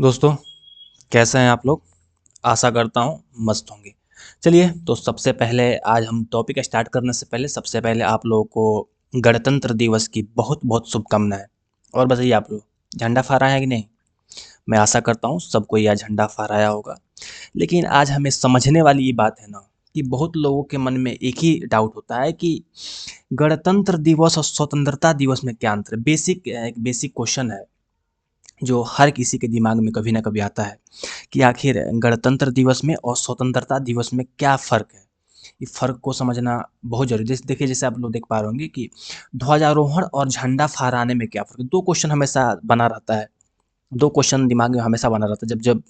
दोस्तों, कैसे हैं आप लोग। आशा करता हूँ मस्त होंगे। चलिए, तो सबसे पहले आज हम टॉपिक स्टार्ट करने से पहले सबसे पहले आप लोगों को गणतंत्र दिवस की बहुत बहुत शुभकामनाएं। और बताइए, आप लोग झंडा फहराया है कि नहीं। मैं आशा करता हूँ सबको यह झंडा फहराया होगा। लेकिन आज हमें समझने वाली ये बात है ना, कि बहुत लोगों के मन में एक ही डाउट होता है कि गणतंत्र दिवस और स्वतंत्रता दिवस में क्या अंतर है। बेसिक क्वेश्चन है जो हर किसी के दिमाग में कभी ना कभी आता है कि आखिर गणतंत्र दिवस में और स्वतंत्रता दिवस में क्या फ़र्क है। इस फ़र्क को समझना बहुत ज़रूरी है। जैसे देखिए, जैसे आप लोग देख पा रहे होंगे कि ध्वजारोहण और झंडा फहराने में क्या फ़र्क है। 2 क्वेश्चन हमेशा बना रहता है। 2 क्वेश्चन दिमाग में हमेशा बना रहता है। जब जब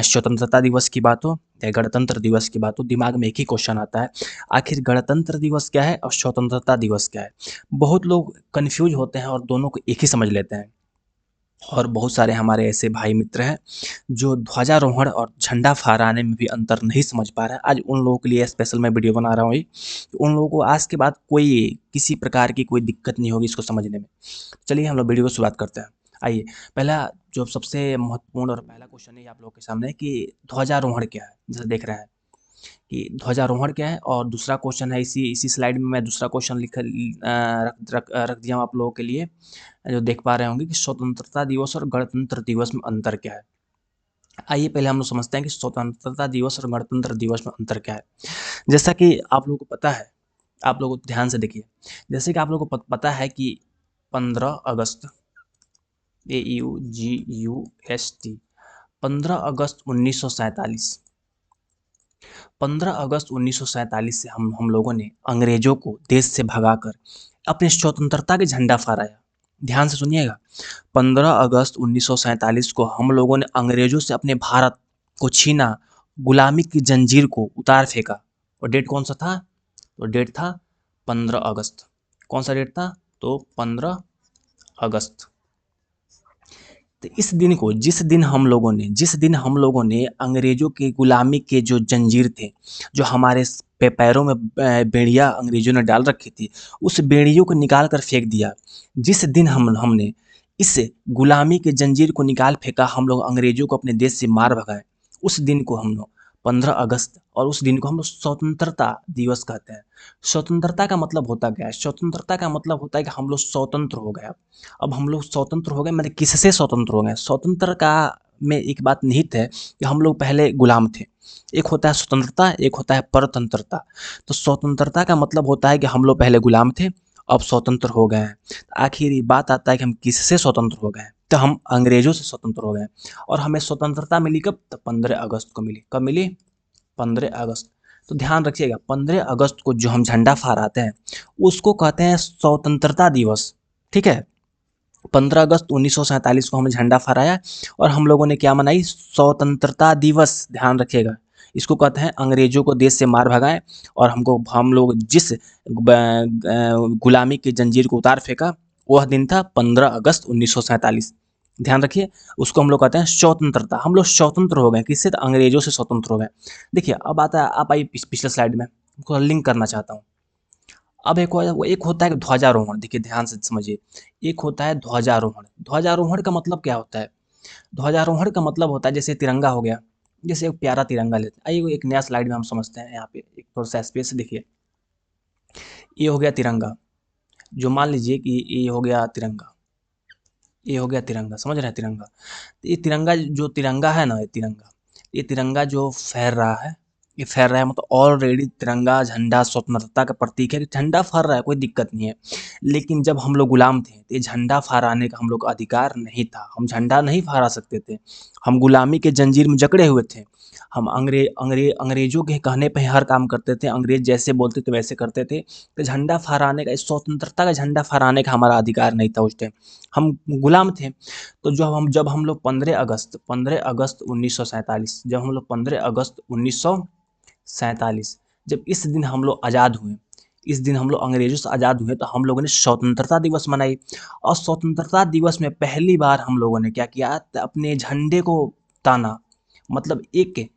स्वतंत्रता दिवस की बात हो या गणतंत्र दिवस की बात हो, दिमाग में एक ही क्वेश्चन आता है, आखिर गणतंत्र दिवस क्या है और स्वतंत्रता दिवस क्या है। बहुत लोग कन्फ्यूज़ होते हैं और दोनों को एक ही समझ लेते हैं। और बहुत सारे हमारे ऐसे भाई मित्र हैं जो ध्वजारोहण और झंडा फहराने में भी अंतर नहीं समझ पा रहा है। आज उन लोगों के लिए स्पेशल मैं वीडियो बना रहा हूँ ये, कि उन लोगों को आज के बाद कोई किसी प्रकार की कोई दिक्कत नहीं होगी इसको समझने में। चलिए, हम लोग वीडियो को शुरुआत करते हैं। आइए, पहला जो सबसे महत्वपूर्ण और पहला क्वेश्चन है, आप लोगों के सामने कि ध्वजारोहण क्या है। जैसे देख रहे हैं कि ध्वजारोहण क्या है, और दूसरा क्वेश्चन है, इसी इसी स्लाइड में मैं दूसरा क्वेश्चन रख दिया हूँ आप लोगों के लिए, जो देख पा रहे होंगे कि स्वतंत्रता दिवस और गणतंत्र दिवस में अंतर क्या है। आइए, पहले हम लोग समझते हैं कि स्वतंत्रता दिवस और गणतंत्र दिवस में अंतर क्या है। जैसा कि आप लोगों को पता है, आप लोग ध्यान से देखिए। जैसे कि आप लोगों को पता है कि 15 अगस्त, AUGUST, 15 अगस्त 1947, 15 अगस्त 1947 से हम लोगों ने अंग्रेजों को देश से भगाकर अपनी स्वतंत्रता के झंडा फहराया। ध्यान से सुनिएगा, 15 अगस्त 1947 को हम लोगों ने अंग्रेजों से अपने भारत को छीना, गुलामी की जंजीर को उतार फेंका। और डेट कौन सा था? तो डेट था 15 अगस्त। कौन सा डेट था? तो 15 अगस्त। तो इस दिन को, जिस दिन हम लोगों ने अंग्रेजों के गुलामी के जो जंजीर थे, जो हमारे पैरों में बेड़ियां अंग्रेजों ने डाल रखी थी, उस बेड़ियों को निकाल कर फेंक दिया। जिस दिन हमने इस गुलामी के जंजीर को निकाल फेंका, हम लोग अंग्रेजों को अपने देश से मार भगाए, उस दिन को हम लोग 15 अगस्त, और उस दिन को हम लोग स्वतंत्रता दिवस कहते हैं। स्वतंत्रता का मतलब होता क्या है? स्वतंत्रता का मतलब होता है कि हम लोग स्वतंत्र हो गए। अब हम लोग स्वतंत्र हो गए, मैंने किससे स्वतंत्र हो गए? स्वतंत्र का में एक बात निहित है कि हम लोग पहले गुलाम थे। एक होता है स्वतंत्रता, एक होता है परतंत्रता। तो स्वतंत्रता का मतलब होता है कि हम लोग पहले गुलाम थे, अब स्वतंत्र हो गए हैं। आखिर ये बात आता है कि हम किससे स्वतंत्र हो गए? तो हम अंग्रेजों से स्वतंत्र हो गए। और हमें स्वतंत्रता मिली कब? तो 15 अगस्त को मिली। कब मिली? 15 अगस्त। तो ध्यान रखिएगा, 15 अगस्त को जो हम झंडा फहराते हैं उसको कहते हैं स्वतंत्रता दिवस। ठीक है। 15 अगस्त 1947 को हमने झंडा फहराया और हम लोगों ने क्या मनाई? स्वतंत्रता दिवस। ध्यान रखिएगा, इसको कहते हैं अंग्रेजों को देश से मार भगाएं, और हम लोग जिस गुलामी की जंजीर को उतार फेंका, वह दिन था 15 अगस्त 1947। ध्यान रखिए, उसको हम लोग कहते हैं स्वतंत्रता। हम लोग स्वतंत्र हो गए, किससे? तो अंग्रेजों से स्वतंत्र हो गए। देखिए, अब आता है, आप आइए पिछले स्लाइड में, थोड़ा लिंक करना चाहता हूँ। अब एक होता है ध्वजारोहण। देखिए, ध्यान से समझिए। एक होता है ध्वजारोहण। ध्वजारोहण का मतलब क्या होता है? ध्वजारोहण का मतलब होता है, जैसे तिरंगा हो गया, जैसे एक प्यारा तिरंगा लेते हैं। आइए, एक नया स्लाइड में हम समझते हैं। यहाँ पे एक थोड़ा सा स्पेस से देखिए। ये हो गया तिरंगा, जो मान लीजिए कि ये हो गया तिरंगा, ये हो गया तिरंगा। समझ रहे हैं तिरंगा? तो ये तिरंगा, जो तिरंगा है ना, ये तिरंगा जो फहर रहा है, ये फहर रहा है, मतलब ऑलरेडी तिरंगा झंडा स्वतंत्रता का प्रतीक है कि झंडा फहर रहा है, कोई दिक्कत नहीं है। लेकिन जब हम लोग गुलाम थे तो ये झंडा फहराने का हम लोग को अधिकार नहीं था। हम झंडा नहीं फहरा सकते थे। हम गुलामी के जंजीर में जकड़े हुए थे। हम अंग्रेजों के कहने पे हर काम करते थे। अंग्रेज जैसे बोलते थे वैसे करते थे। तो झंडा फहराने का, इस स्वतंत्रता का झंडा फहराने का हमारा अधिकार नहीं था उस टाइम। हम गुलाम थे। तो जब हम लोग 15 अगस्त 1947, जब हम लोग 15 अगस्त 1947, जब इस दिन हम लोग आज़ाद हुए, इस दिन हम लोग अंग्रेजों से आज़ाद हुए, तो हम लोगों ने स्वतंत्रता दिवस मनाई। और स्वतंत्रता दिवस में पहली बार हम लोगों ने क्या किया? तो अपने झंडे को ताना। मतलब एक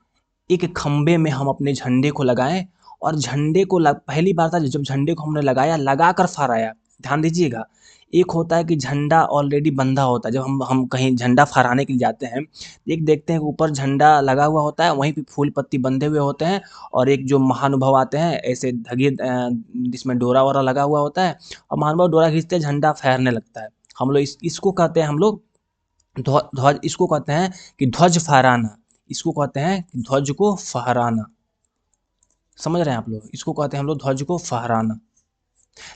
एक खंबे में हम अपने झंडे को लगाएं, और झंडे को पहली बार था जब झंडे को हमने लगाया, लगाकर फहराया। ध्यान दीजिएगा। एक होता है कि झंडा ऑलरेडी बंधा होता है, जब हम कहीं झंडा फहराने के लिए जाते हैं, एक देखते हैं कि ऊपर झंडा लगा हुआ होता है, वहीं पे फूल पत्ती बंधे हुए होते हैं, और एक जो महानुभाव आते हैं ऐसे धागे जिसमें डोरा वोरा लगा हुआ होता है, और महानुभाव डोरा खींचते हैं, झंडा फहरने लगता है। हम लोग इसको कहते हैं हम लोग ध्वज, इसको कहते हैं कि ध्वज फहराना। इसको कहते हैं कि ध्वज को फहराना। समझ रहे हैं आप लोग? इसको कहते हैं हम लोग ध्वज को फहराना।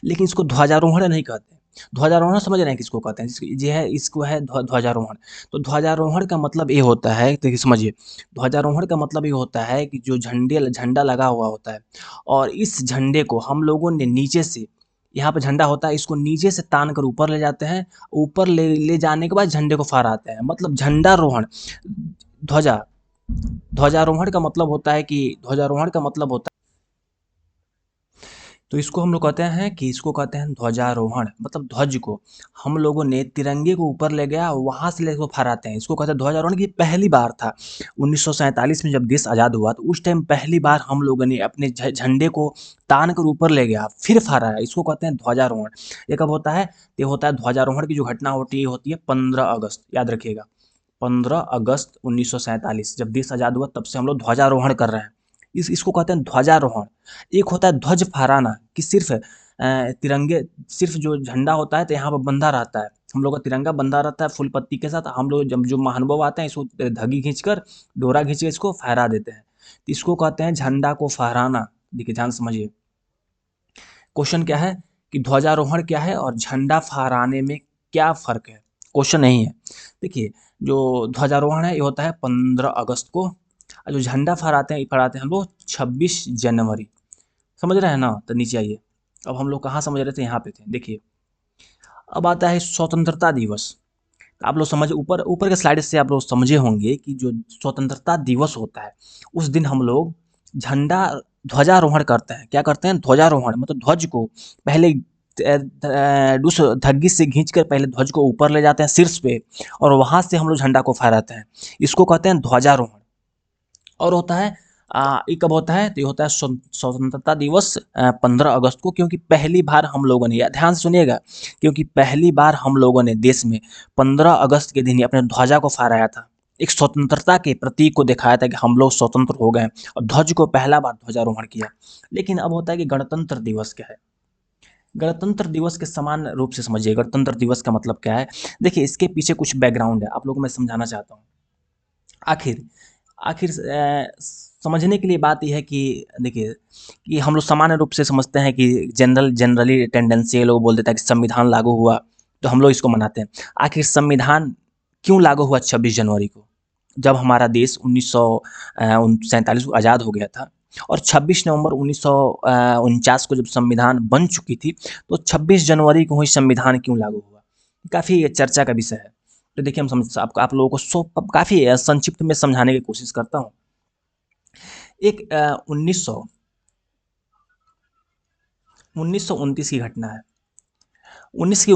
लेकिन इसको ध्वजारोहण नहीं कहते। ध्वजारोहण समझ रहे हैं किसको कहते हैं? ये है, इसको है ध्वजारोहण। तो ध्वजारोहण का मतलब ये होता है, देखिए समझिए, ध्वजारोहण का मतलब ये होता है कि जो झंडा लगा हुआ होता है, और इस झंडे को हम लोगों ने नीचे से, यहाँ पे झंडा होता है, इसको नीचे से तान कर ऊपर ले जाते हैं। ऊपर ले जाने के बाद झंडे को फहराते हैं, मतलब झंडारोहण। ध्वजा ध्वजारोहण का मतलब होता है कि ध्वजारोहण का मतलब होता है, तो इसको हम लोग कहते हैं कि इसको कहते हैं ध्वजारोहण। मतलब ध्वज को हम लोगों ने तिरंगे को ऊपर ले गया, वहां से लेकर फहराते हैं, इसको कहते हैं ध्वजारोहण। की पहली बार था 1947 में, जब देश आज़ाद हुआ, तो उस टाइम पहली बार हम लोगों ने अपने झंडे को तान कर ऊपर ले गया, फिर फहराया, इसको कहते हैं ध्वजारोहण। ये कब होता है? ये होता है ध्वजारोहण की जो घटना होती है 15 अगस्त, याद रखिएगा। 15 अगस्त 1947, जब देश आज़ाद हुआ, तब से हम लोग ध्वजारोहण कर रहे हैं। इसको कहते हैं ध्वजारोहण। एक होता है ध्वज फहराना, कि सिर्फ तिरंगे, सिर्फ जो झंडा होता है तो यहाँ पर बंधा रहता है, हम लोग का तिरंगा बंधा रहता है फूल पत्ती के साथ। हम लोग जब जो महानुभाव आते हैं, इसको धगी खींचकर, डोरा खींच के इसको फहरा देते हैं। तो इसको कहते हैं झंडा को फहराना। देखिए ध्यान समझिए, क्वेश्चन क्या है कि ध्वजारोहण क्या है और झंडा फहराने में क्या फर्क है, क्वेश्चन नहीं है। देखिए, जो ध्वजारोहण है ये होता है 15 अगस्त को, और जो झंडा फहराते हैं हम लोग 26 जनवरी। समझ रहे हैं ना? तो नीचे आइए। अब हम लोग कहाँ समझ रहे थे? यहाँ पे थे। देखिए, अब आता है स्वतंत्रता दिवस। आप लोग समझ, ऊपर ऊपर के स्लाइड से आप लोग समझे होंगे कि जो स्वतंत्रता दिवस होता है, उस दिन हम लोग झंडा ध्वजारोहण करते हैं। क्या करते हैं? ध्वजारोहण। मतलब ध्वज को पहले उस धग्गी से खींचकर पहले ध्वज को ऊपर ले जाते हैं शीर्ष पे, और वहां से हम लोग झंडा को फहराते हैं। इसको कहते हैं ध्वजारोहण। और होता है ये कब होता है? तो ये होता है स्वतंत्रता दिवस 15 अगस्त को, क्योंकि पहली बार हम लोगों ने, ध्यान से सुनिएगा, क्योंकि पहली बार हम लोगों ने देश में 15 अगस्त के दिन ही अपने ध्वजा को फहराया था। एक स्वतंत्रता के प्रतीक को दिखाया था कि हम लोग स्वतंत्र हो गए, और ध्वज को पहला बार ध्वजारोहण किया। लेकिन अब होता है कि गणतंत्र दिवस क्या है? गणतंत्र दिवस के समान रूप से समझिए, गणतंत्र दिवस का मतलब क्या है। देखिए, इसके पीछे कुछ बैकग्राउंड है, आप लोगों को मैं समझाना चाहता हूँ। आखिर आखिर समझने के लिए बात यह है कि देखिए, कि हम लोग सामान्य रूप से समझते हैं कि जनरली टेंडेंसी है, लोग बोल देता है कि संविधान लागू हुआ तो हम लोग इसको मनाते हैं। आखिर संविधान क्यों लागू हुआ 26 जनवरी को, जब हमारा देश 1947 को आज़ाद हो गया था, और 26 नवंबर 1949 को जब संविधान बन चुकी थी, तो 26 जनवरी को ही संविधान क्यों लागू हुआ, काफ़ी चर्चा का विषय है। तो देखिए, हम समझ आप लोगों को काफ़ी संक्षिप्त में समझाने की कोशिश करता हूँ। एक 1929 की घटना है। 19 की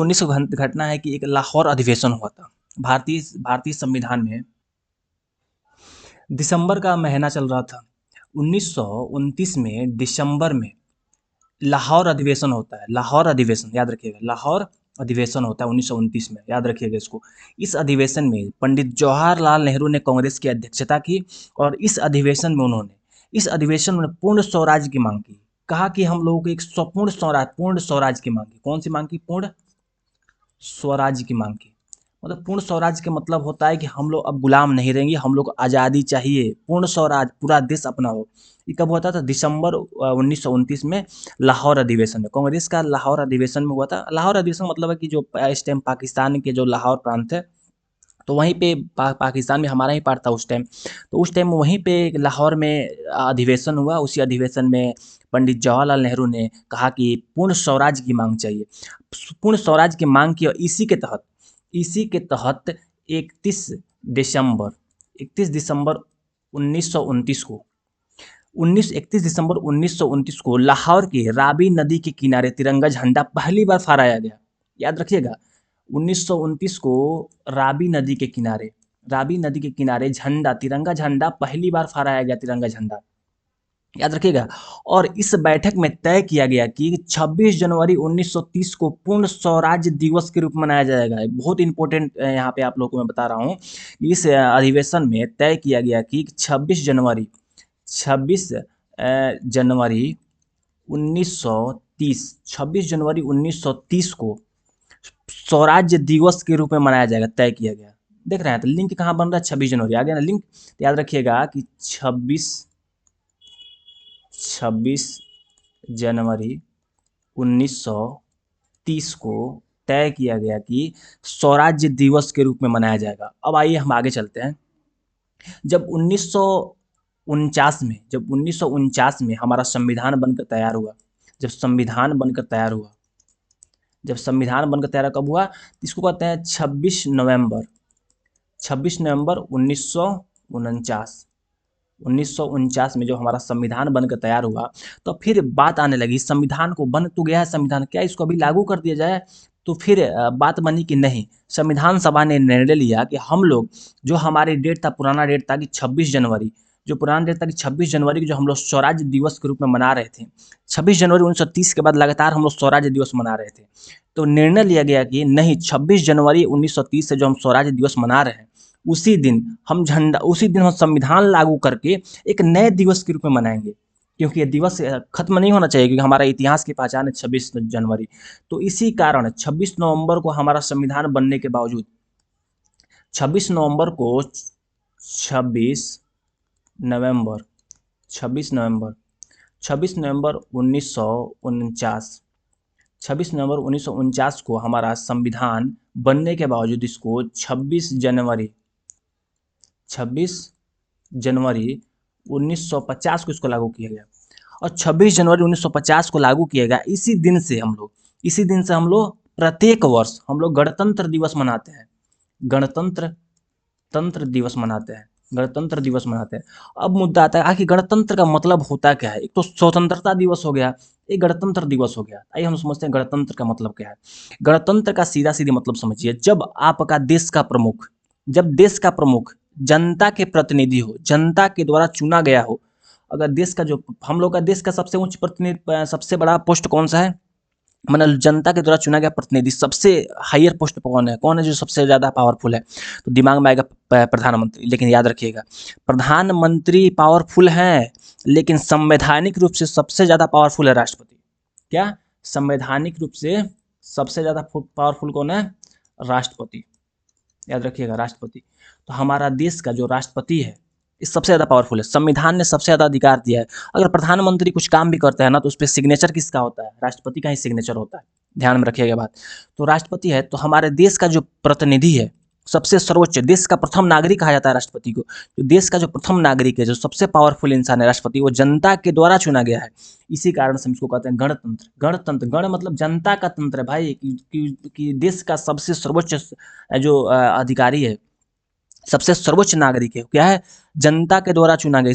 घटना है कि एक लाहौर अधिवेशन हुआ था। भारतीय संविधान में दिसंबर का महीना चल रहा था। 1929 में दिसंबर में लाहौर अधिवेशन होता है। लाहौर अधिवेशन याद रखिएगा, लाहौर अधिवेशन होता है 1929 में, याद रखिएगा इसको। इस अधिवेशन में पंडित जवाहरलाल नेहरू ने कांग्रेस की अध्यक्षता की, और इस अधिवेशन में पूर्ण स्वराज की मांग की। कहा कि हम लोगों को एक पूर्ण स्वराज की मांग की। कौन सी मांग की? पूर्ण स्वराज की मांग की। मतलब पूर्ण स्वराज का मतलब होता है कि हम लोग अब गुलाम नहीं रहेंगे, हम लोग को आज़ादी चाहिए, पूर्ण स्वराज, पूरा देश अपना हो। ये कब होता था? दिसंबर 1929 में लाहौर अधिवेशन में, कांग्रेस का लाहौर अधिवेशन में हुआ था। लाहौर अधिवेशन मतलब है कि जो इस टाइम पाकिस्तान के जो लाहौर प्रांत है, तो वहीं पे पाकिस्तान में हमारा ही पार्ट था उस टाइम। तो उस टाइम वहीं पे लाहौर में अधिवेशन हुआ। उसी अधिवेशन में पंडित जवाहरलाल नेहरू ने कहा कि पूर्ण स्वराज की मांग चाहिए। पूर्ण स्वराज की मांग की, और इसी के तहत 31 दिसंबर 31 दिसंबर 1929 को 31 दिसंबर 1929 को लाहौर के रावी नदी के किनारे तिरंगा झंडा पहली बार फहराया गया। याद रखिएगा, 1929 को रावी नदी के किनारे तिरंगा झंडा पहली बार फहराया गया, तिरंगा झंडा। याद रखिएगा। और इस बैठक में तय किया गया कि 26 जनवरी 1930 को पूर्ण स्वराज्य दिवस के रूप में मनाया जाएगा। बहुत इंपॉर्टेंट यहाँ पे आप लोगों को मैं बता रहा हूँ। इस अधिवेशन में तय किया गया कि 26 जनवरी 1930 26 जनवरी 1930 को स्वराज्य दिवस के रूप में मनाया जाएगा, तय किया गया। देख रहे हैं, तो लिंक कहाँ बन रहा है, 26 जनवरी आ गया ना लिंक। तो याद रखिएगा कि 26 जनवरी 1930 को तय किया गया कि स्वराज्य दिवस के रूप में मनाया जाएगा। अब आइए हम आगे चलते हैं। जब 1949 में हमारा संविधान बनकर तैयार हुआ, जब संविधान बनकर तैयार हुआ कब हुआ, इसको कहते हैं 26 नवंबर 1949 में जो हमारा संविधान बनकर तैयार हुआ। तो फिर बात आने लगी, संविधान को बन तो गया है संविधान, क्या इसको अभी लागू कर दिया जाए। तो फिर बात बनी कि नहीं, संविधान सभा ने निर्णय लिया कि हम लोग, जो हमारी डेट था, पुराना डेट था कि 26 जनवरी, जो पुराना डेट था कि 26 जनवरी की जो हम लोग स्वराज्य दिवस के रूप में मना रहे थे, 26 जनवरी 1930 के बाद लगातार हम लोग स्वराज्य दिवस मना रहे थे। तो निर्णय लिया गया कि नहीं, 26 जनवरी 1930 से जो हम स्वराज्य दिवस मना रहे हैं, उसी दिन हम संविधान लागू करके एक नए दिवस के रूप में मनाएंगे, क्योंकि ये दिवस खत्म नहीं होना चाहिए, क्योंकि हमारा इतिहास की पहचान है 26 जनवरी। तो इसी कारण 26 नवंबर को हमारा संविधान बनने के बावजूद 26 नवंबर को 26 नवंबर 26 नवंबर 26 नवंबर 1949 को हमारा संविधान बनने के बावजूद इसको 26 जनवरी 1950 को इसको लागू किया गया। और 26 जनवरी 1950 को लागू किया गया, इसी दिन से हम लोग प्रत्येक वर्ष हम लोग गणतंत्र दिवस मनाते हैं। गणतंत्र दिवस मनाते हैं। अब मुद्दा आता है, आखिर गणतंत्र का मतलब होता क्या है। एक तो स्वतंत्रता दिवस हो गया, एक गणतंत्र दिवस हो गया। आइए हम समझते हैं गणतंत्र का मतलब क्या है। गणतंत्र का सीधा सीधा मतलब समझिए, जब देश का प्रमुख जनता के प्रतिनिधि हो, जनता के द्वारा चुना गया हो। अगर देश का जो हम लोग का देश का सबसे उच्च प्रतिनिधि, सबसे बड़ा पोस्ट कौन सा है, मतलब जनता के द्वारा चुना गया प्रतिनिधि सबसे हायर पोस्ट पर कौन है जो सबसे ज़्यादा पावरफुल है। तो दिमाग में आएगा प्रधानमंत्री। लेकिन याद रखिएगा, प्रधानमंत्री पावरफुल हैं, लेकिन संवैधानिक रूप से सबसे ज़्यादा पावरफुल है राष्ट्रपति। क्या संवैधानिक रूप से सबसे ज़्यादा पावरफुल कौन है, राष्ट्रपति। याद रखिएगा, राष्ट्रपति। तो हमारा देश का जो राष्ट्रपति है, इस सबसे ज़्यादा पावरफुल है, संविधान ने सबसे ज़्यादा अधिकार दिया है। अगर प्रधानमंत्री कुछ काम भी करते हैं ना, तो उस पर सिग्नेचर किसका होता है, राष्ट्रपति का ही सिग्नेचर होता है। ध्यान में रखिएगा बात। तो राष्ट्रपति है, तो हमारे देश का जो प्रतिनिधि है, सबसे सर्वोच्च, देश का प्रथम नागरिक कहा जाता है राष्ट्रपति को। जो देश का जो प्रथम नागरिक है, जो सबसे पावरफुल इंसान है राष्ट्रपति, वो जनता के द्वारा चुना गया है। इसी कारण से हम इसको कहते हैं गणतंत्र। गण मतलब जनता का तंत्र है भाई, कि देश का सबसे सर्वोच्च जो अधिकारी है, सबसे सर्वोच्च नागरिक है, क्या है, जनता के द्वारा चुना गया।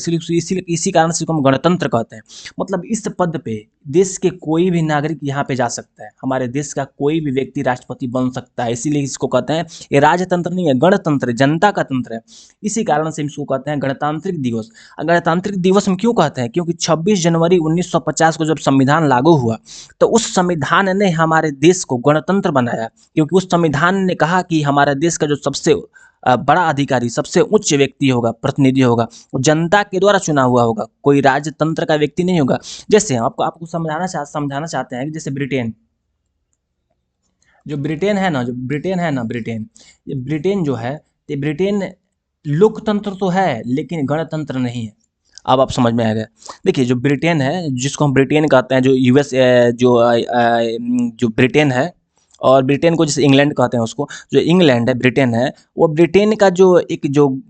इसी कारण से हम गणतंत्र कहते हैं। मतलब इस पद पे देश के कोई भी नागरिक यहाँ पे जा सकता है, हमारे देश का कोई भी व्यक्ति राष्ट्रपति बन सकता है। इसीलिए इसको कहते हैं, ये राजतंत्र नहीं है, गणतंत्र, जनता का तंत्र है। इसी कारण से इसको कहते हैं गणतांत्रिक दिवस। गणतांत्रिक दिवस हम क्यों कहते हैं, क्योंकि 26 जनवरी 1950 को जब संविधान लागू हुआ, तो उस संविधान ने हमारे देश को गणतंत्र बनाया। क्योंकि उस संविधान ने कहा कि हमारे देश का जो सबसे बड़ा अधिकारी, सबसे उच्च व्यक्ति होगा, प्रतिनिधि होगा, वो जनता के द्वारा चुना हुआ होगा, कोई राजतंत्र का व्यक्ति नहीं होगा। जैसे हम आपको समझाना चाहते हैं कि जैसे ब्रिटेन है ना, ब्रिटेन जो है, ये ब्रिटेन लोकतंत्र तो है, लेकिन गणतंत्र नहीं है। अब आप समझ में आ गया। देखिए, जो ब्रिटेन है, जिसको हम ब्रिटेन कहते हैं, जो यूएस जो ब्रिटेन है, और ब्रिटेन को जैसे इंग्लैंड कहते हैं उसको, जो इंग्लैंड है, ब्रिटेन है, वो ब्रिटेन का जो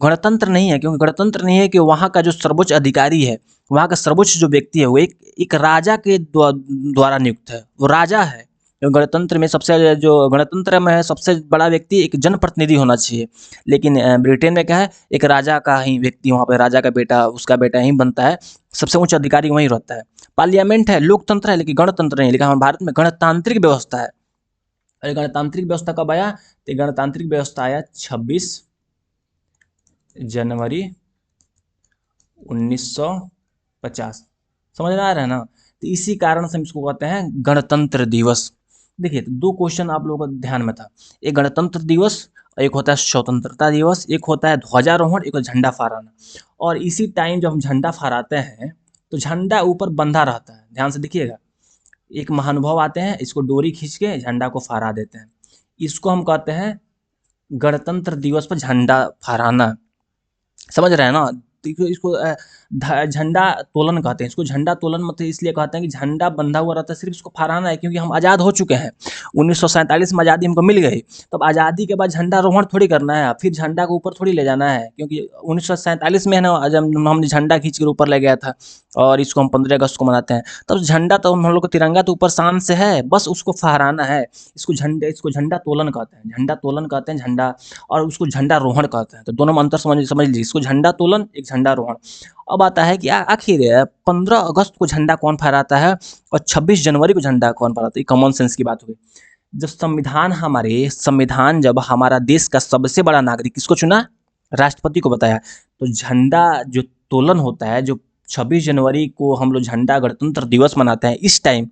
गणतंत्र नहीं है। क्योंकि गणतंत्र नहीं है कि वहाँ का जो सर्वोच्च अधिकारी है, वहाँ का सर्वोच्च जो व्यक्ति है, वो एक राजा के द्वारा नियुक्त है, वो राजा है। गणतंत्र में सबसे बड़ा व्यक्ति एक जनप्रतिनिधि होना चाहिए। लेकिन ब्रिटेन में क्या है, एक राजा का ही व्यक्ति, वहाँ पे राजा का बेटा, उसका बेटा ही बनता है, सबसे उच्च अधिकारी वहीं रहता है। पार्लियामेंट है, लोकतंत्र है, लेकिन गणतंत्र नहीं। लेकिन हमारे भारत में गणतांत्रिक व्यवस्था है। अरे गणतांत्रिक व्यवस्था कब आया, तो गणतांत्रिक व्यवस्था आया 26 जनवरी 1950। समझ में आ रहा है ना। तो इसी कारण से हम इसको कहते हैं गणतंत्र दिवस। देखिए तो दो क्वेश्चन आप लोगों को ध्यान में था, एक गणतंत्र दिवस, एक होता है स्वतंत्रता दिवस, एक होता है ध्वजारोहण, एक होता है झंडा फहराना। और इसी टाइम जब हम झंडा फहराते हैं तो झंडा ऊपर बंधा रहता है, ध्यान से देखिएगा। एक महानुभाव आते हैं, इसको डोरी खींच के झंडा को फहरा देते हैं। इसको हम कहते हैं गणतंत्र दिवस पर झंडा फहराना। समझ रहे हैं ना। तो इसको झंडा तोलन कहते हैं। इसको झंडा तोलन मतलब इसलिए कहते हैं कि झंडा बंधा हुआ रहता है, सिर्फ इसको फहराना है, क्योंकि हम आज़ाद हो चुके हैं। 1947 में आज़ादी हमको मिल गई। तब आज़ादी के बाद झंडारोहण थोड़ी करना है, फिर झंडा को ऊपर थोड़ी ले जाना है, क्योंकि 1947 में है ना जब हमने झंडा खींच कर ऊपर ले गया था, और इसको हम 15 अगस्त को मनाते हैं। तब झंडा तो हम लोग को तिरंगा तो ऊपर शान से है, बस उसको फहराना है। इसको झंडा तोलन कहते हैं, झंडा तोलन कहते हैं झंडा, और उसको झंडारोहण कहते हैं। तो दोनों में अंतर समझ समझ लीजिए, इसको झंडा तोलन, एक झंडारोहण। अब आता है कि आखिर 15 अगस्त को झंडा कौन फहराता है और 26 जनवरी को झंडा कौन फहराता है। कॉमन सेंस की बात हुई। जब संविधान जब हमारा देश का सबसे बड़ा नागरिक किसको चुना, राष्ट्रपति को बताया, तो झंडा जो तोलन होता है, जो 26 जनवरी को हम लोग झंडा गणतंत्र दिवस मनाते हैं, इस टाइम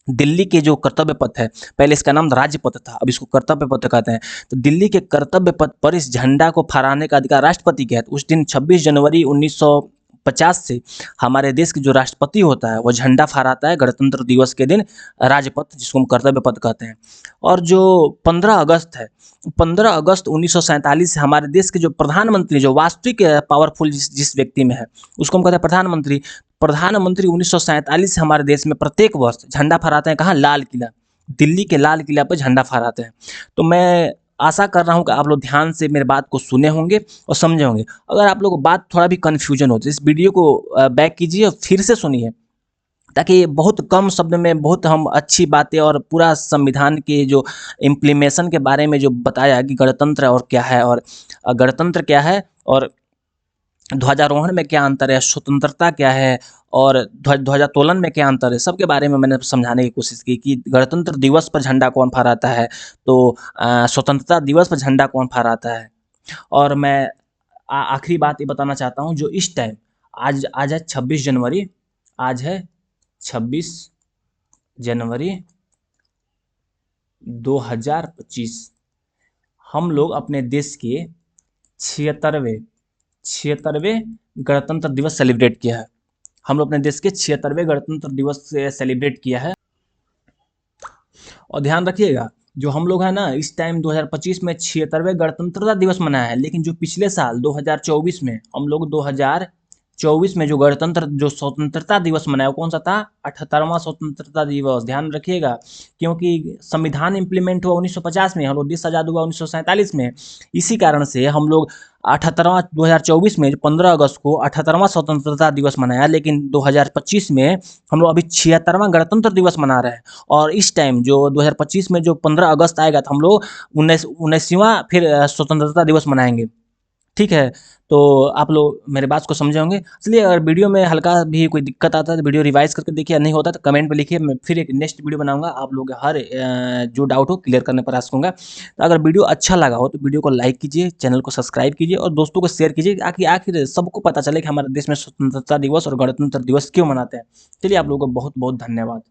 दिल्ली के जो कर्तव्य पथ है, पहले इसका नाम राज्य पथ था, अब इसको कर्तव्य पथ कहते हैं। तो दिल्ली के कर्तव्य पथ पर इस झंडा को फहराने का अधिकार राष्ट्रपति के है। तो उस दिन 26 जनवरी 1950 से हमारे देश के जो राष्ट्रपति होता है वो झंडा फहराता है गणतंत्र दिवस के दिन, राजपथ, जिसको हम कर्तव्य पथ कहते हैं। और जो 15 अगस्त है, 15 अगस्त 1947 से हमारे देश के जो प्रधानमंत्री, जो वास्तविक पावरफुल जिस व्यक्ति में है, उसको हम कहते हैं प्रधानमंत्री। प्रधानमंत्री 1947 से हमारे देश में प्रत्येक वर्ष झंडा फहराते हैं। कहाँ, लाल किला, दिल्ली के लाल किला पर झंडा फहराते हैं। तो मैं आशा कर रहा हूँ कि आप लोग ध्यान से मेरे बात को सुने होंगे और समझे होंगे। अगर आप लोग को बात थोड़ा भी कन्फ्यूजन हो तो इस वीडियो को बैक कीजिए और फिर से सुनिए, ताकि बहुत कम शब्द में बहुत हम अच्छी बातें और पूरा संविधान के जो इम्प्लीमेशन के बारे में जो बताया कि गणतंत्र और क्या है, और गणतंत्र क्या है, और ध्वजारोहण में क्या अंतर है, स्वतंत्रता क्या है, और ध्वजातोलन में क्या अंतर है, सबके बारे में मैंने समझाने की कोशिश की कि गणतंत्र दिवस पर झंडा कौन फहराता है, तो स्वतंत्रता दिवस पर झंडा कौन फहराता है। और मैं आखिरी बात ये बताना चाहता हूँ, जो इस टाइम आज आज है 26 जनवरी, आज है 26 जनवरी 2025। हम लोग अपने देश के 76वें गणतंत्र दिवस सेलिब्रेट किया है। हम लोग अपने देश के 76वें गणतंत्र दिवस से सेलिब्रेट किया है। और ध्यान रखिएगा, जो हम लोग हैं ना इस टाइम 2025 में 76वें गणतंत्रता दिवस मनाया है, लेकिन जो पिछले साल 2024 में हम लोग 2024 में जो स्वतंत्रता दिवस मनाया वो कौन सा था, 78वां स्वतंत्रता दिवस। ध्यान रखिएगा, क्योंकि संविधान इम्प्लीमेंट हुआ 1950 में, हम लोग देश आज़ाद हुआ 1947 में। इसी कारण से हम लोग 78वां 2024 में 15 अगस्त को 78वां स्वतंत्रता दिवस मनाया, लेकिन 2025 में हम लोग अभी 76वां गणतंत्र दिवस मना रहे हैं। और इस टाइम जो 2025 में जो 15 अगस्त आएगा तो हम लोग 19वां फिर स्वतंत्रता दिवस मनाएंगे। ठीक है, तो आप लोग मेरे बात को समझे होंगे। चलिए, अगर वीडियो में हल्का भी कोई दिक्कत आता है तो वीडियो रिवाइज करके देखिए, नहीं होता तो कमेंट पे लिखिए, मैं फिर एक नेक्स्ट वीडियो बनाऊंगा, आप लोग हर जो डाउट हो क्लियर करने का प्रयास करूँगा। तो अगर वीडियो अच्छा लगा हो तो वीडियो को लाइक कीजिए, चैनल को सब्सक्राइब कीजिए और दोस्तों को शेयर कीजिए, ताकि आखिर सबको पता चले कि हमारे देश में स्वतंत्रता दिवस और गणतंत्र दिवस क्यों मनाते हैं। चलिए, आप लोगों को बहुत बहुत धन्यवाद।